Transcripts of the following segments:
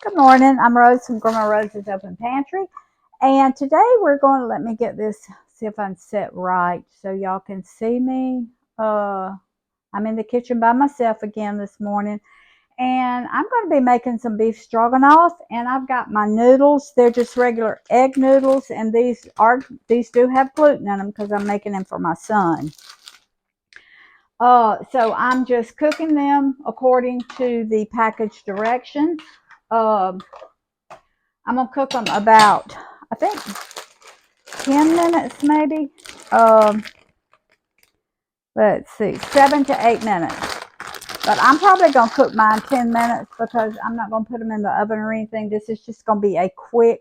Good morning. I'm Rose from Grandma Rose's Open Pantry. And today we're going to let me get this, see if I can set right so y'all can see me. I'm in the kitchen by myself again this morning. And I'm going to be making some beef stroganoff. And I've got my noodles. They're just regular egg noodles. And these do have gluten in them because I'm making them for my son. So I'm just cooking them according to the package directions. I'm going to cook them about, I think, 10 minutes maybe. Let's see, 7 to 8 minutes. But I'm probably going to cook mine 10 minutes because I'm not going to put them in the oven or anything. This is just going to be a quick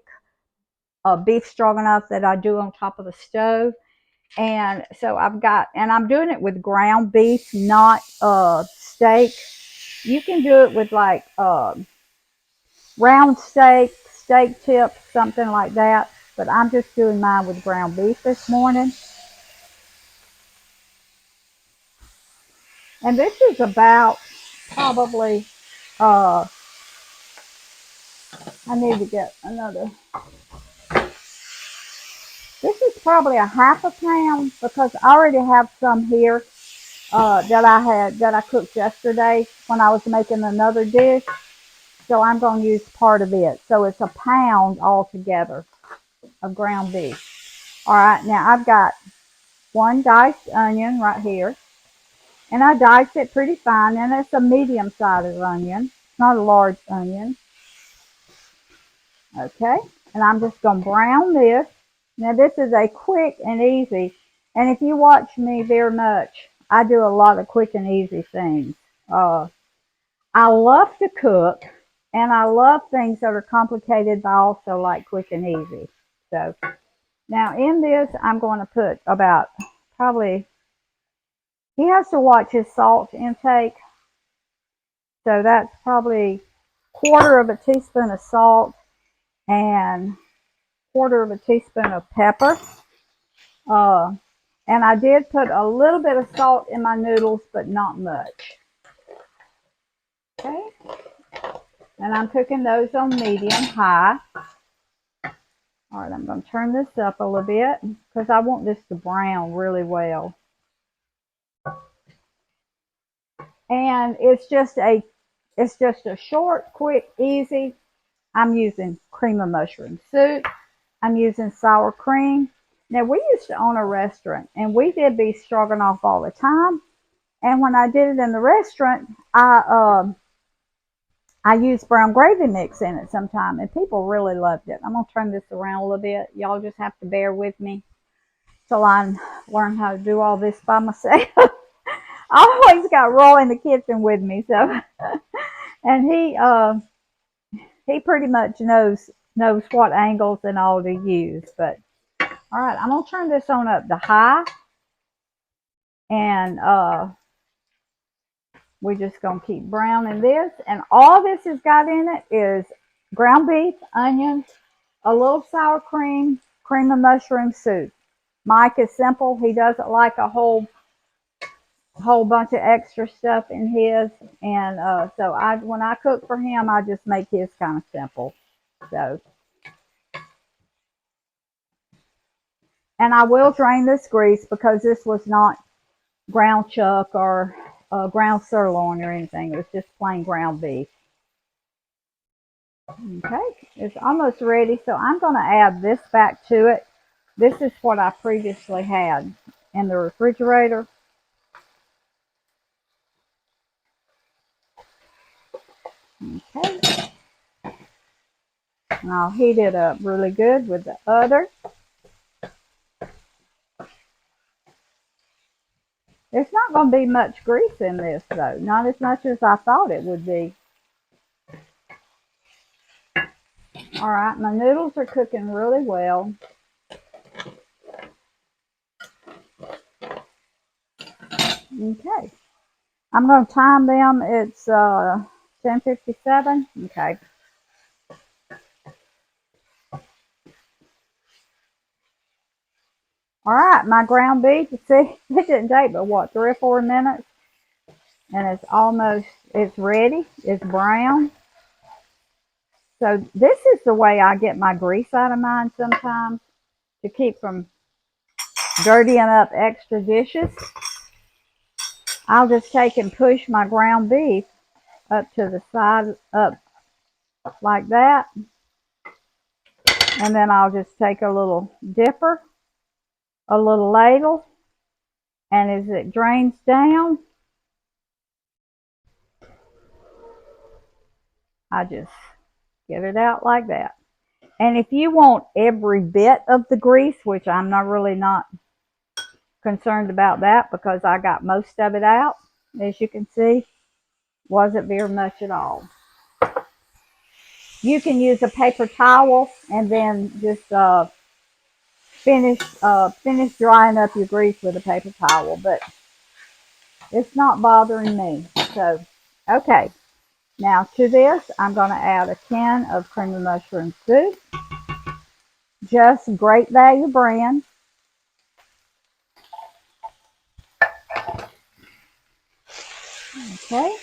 beef stroganoff that I do on top of the stove. And so I'm doing it with ground beef, not steak. You can do it with like round steak tips, something like that. But I'm just doing mine with ground beef this morning. And this is about probably, I need to get another. This is probably a half a pound because I already have some here that I cooked yesterday when I was making another dish. So I'm going to use part of it. So it's a pound altogether of ground beef. All right, now I've got one diced onion right here. And I diced it pretty fine, and it's a medium-sized onion, not a large onion. Okay, and I'm just going to brown this. Now this is a quick and easy, and if you watch me very much, I do a lot of quick and easy things. I love to cook, and I love things that are complicated, but I also like quick and easy. So now in this, I'm going to put about probably, he has to watch his salt intake. So that's probably quarter of a teaspoon of salt and quarter of a teaspoon of pepper. And I did put a little bit of salt in my noodles, but not much. Okay. And I'm cooking those on medium high. All right, I'm going to turn this up a little bit because I want this to brown really well. And it's just a short, quick, easy. I'm using cream of mushroom soup. I'm using sour cream. Now, we used to own a restaurant, and we did beef stroganoff all the time. And when I did it in the restaurant, I used brown gravy mix in it sometime, and people really loved it. I'm going to turn this around a little bit. Y'all just have to bear with me till I learn how to do all this by myself. I always got Roy in the kitchen with me, so and he pretty much knows what angles and all to use. But all right, I'm gonna turn this on up to high, and we're just gonna keep browning this. And all this has got in it is ground beef, onions, a little sour cream, cream of mushroom soup. Mike is simple. He doesn't like a whole bunch of extra stuff in his, and so when I cook for him, I just make his kind of simple. So, and I will drain this grease because this was not ground chuck or ground sirloin or anything. It was just plain ground beef. Okay, it's almost ready, so I'm going to add this back to it. This is what I previously had in the refrigerator. Okay, and I'll heat it up really good with the other. There's not going to be much grease in this, though. Not as much as I thought it would be. All right, my noodles are cooking really well. Okay. I'm going to time them. It's 10:57. Okay. All right, my ground beef, you see, it didn't take but what, 3 or 4 minutes? And it's ready. It's brown. So this is the way I get my grease out of mine sometimes, to keep from dirtying up extra dishes. I'll just take and push my ground beef up to the side, up like that. And then I'll just take a little dipper, a little ladle, and as it drains down, I just get it out like that. And if you want every bit of the grease, which I'm not concerned about that because I got most of it out, as you can see, wasn't very much at all. You can use a paper towel and then just finish drying up your grease with a paper towel, but it's not bothering me. So, okay. Now to this, I'm going to add a can of cream of mushroom soup. Just Great Value brand. Okay.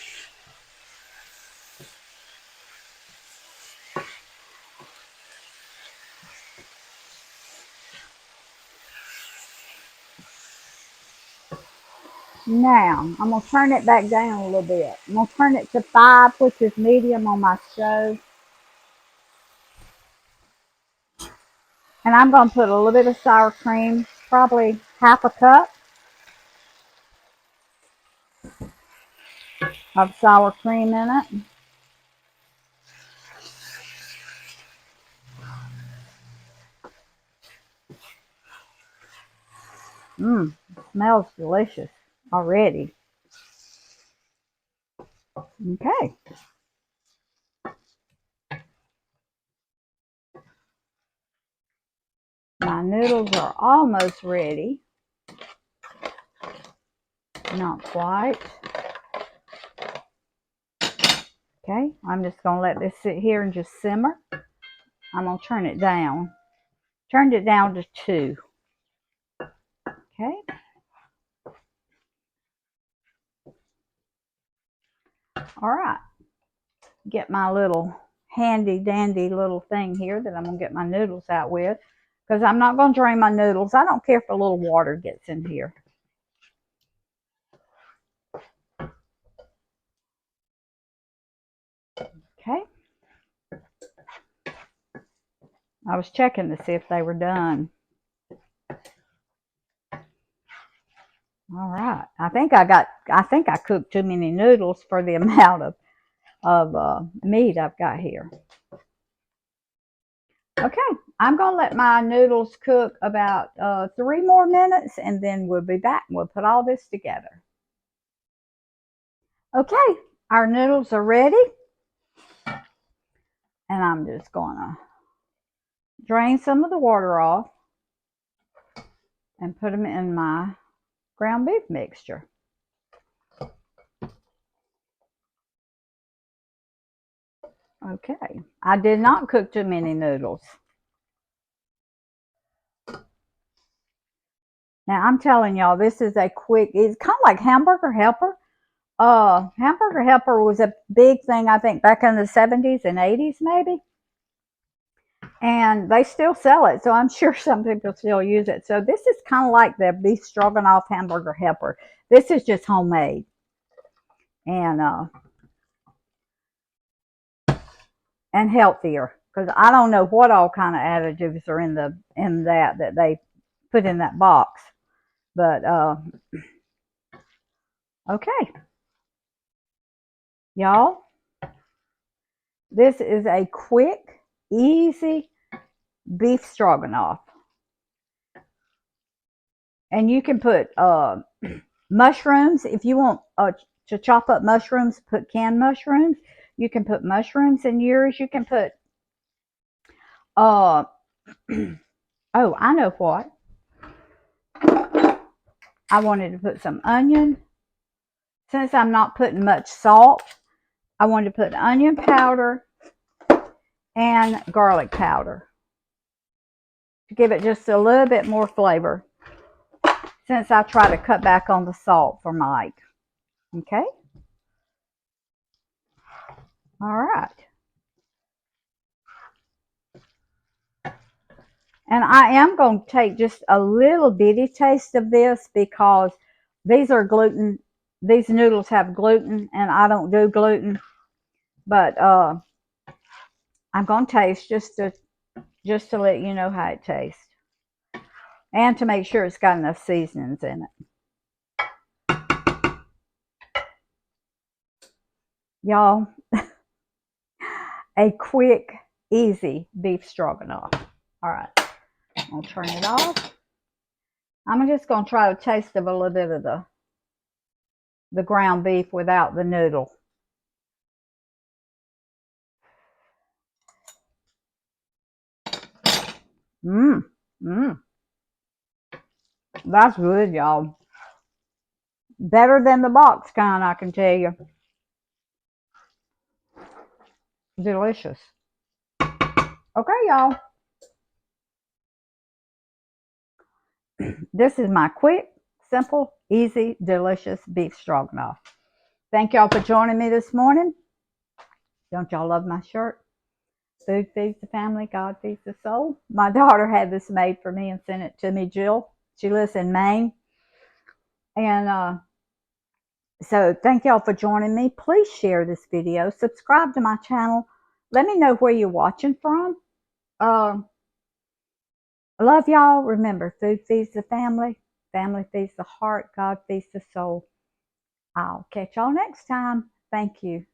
Now, I'm going to turn it back down a little bit. I'm going to turn it to 5, which is medium on my stove. And I'm going to put a little bit of sour cream, probably half a cup of sour cream in it. Mmm, smells delicious already. Okay. My noodles are almost ready. Not quite. Okay, I'm just going to let this sit here and just simmer. I'm going to turn it down. Turned it down to 2. Okay. All right. Get my little handy dandy little thing here that I'm going to get my noodles out with, because I'm not going to drain my noodles. I don't care if a little water gets in here. Okay. I was checking to see if they were done. All right. I think I cooked too many noodles for the amount of meat I've got here. Okay, I'm going to let my noodles cook about 3 more minutes, and then we'll be back and we'll put all this together. Okay, our noodles are ready, and I'm just going to drain some of the water off and put them in my ground beef mixture. Okay, I did not cook too many noodles. Now I'm telling y'all, this is a quick, it's kind of like Hamburger Helper. Hamburger Helper was a big thing, I think, back in the 70s and 80s maybe. And they still sell it, so I'm sure some people still use it. So this is kind of like the beef stroganoff hamburger helper. This is just homemade, and healthier, because I don't know what all kind of additives are in that they put in that box. But okay, y'all, this is a quick, easy beef stroganoff. And you can put mushrooms if you want to chop up mushrooms, put canned mushrooms. You can put mushrooms in yours. You can put oh, I know what. I wanted to put some onion. Since I'm not putting much salt, I wanted to put onion powder and garlic powder to give it just a little bit more flavor, since I try to cut back on the salt for Mike. Okay. All right. And I am going to take just a little bitty taste of this because these are gluten. These noodles have gluten, and I don't do gluten. But I'm going to taste just to let you know how it tastes, and to make sure it's got enough seasonings in it. Y'all, a quick, easy beef stroganoff. All right, I'll turn it off. I'm just going to try to taste of a little bit of the ground beef without the noodle. Mmm, mmm. That's good, y'all. Better than the box kind, I can tell you. Delicious. Okay, y'all. This is my quick, simple, easy, delicious beef stroganoff. Thank y'all for joining me this morning. Don't y'all love my shirt? Food feeds the family, God feeds the soul. My daughter had this made for me and sent it to me, Jill. She lives in Maine. And so thank y'all for joining me. Please share this video. Subscribe to my channel. Let me know where you're watching from. Love y'all. Remember, food feeds the family. Family feeds the heart. God feeds the soul. I'll catch y'all next time. Thank you.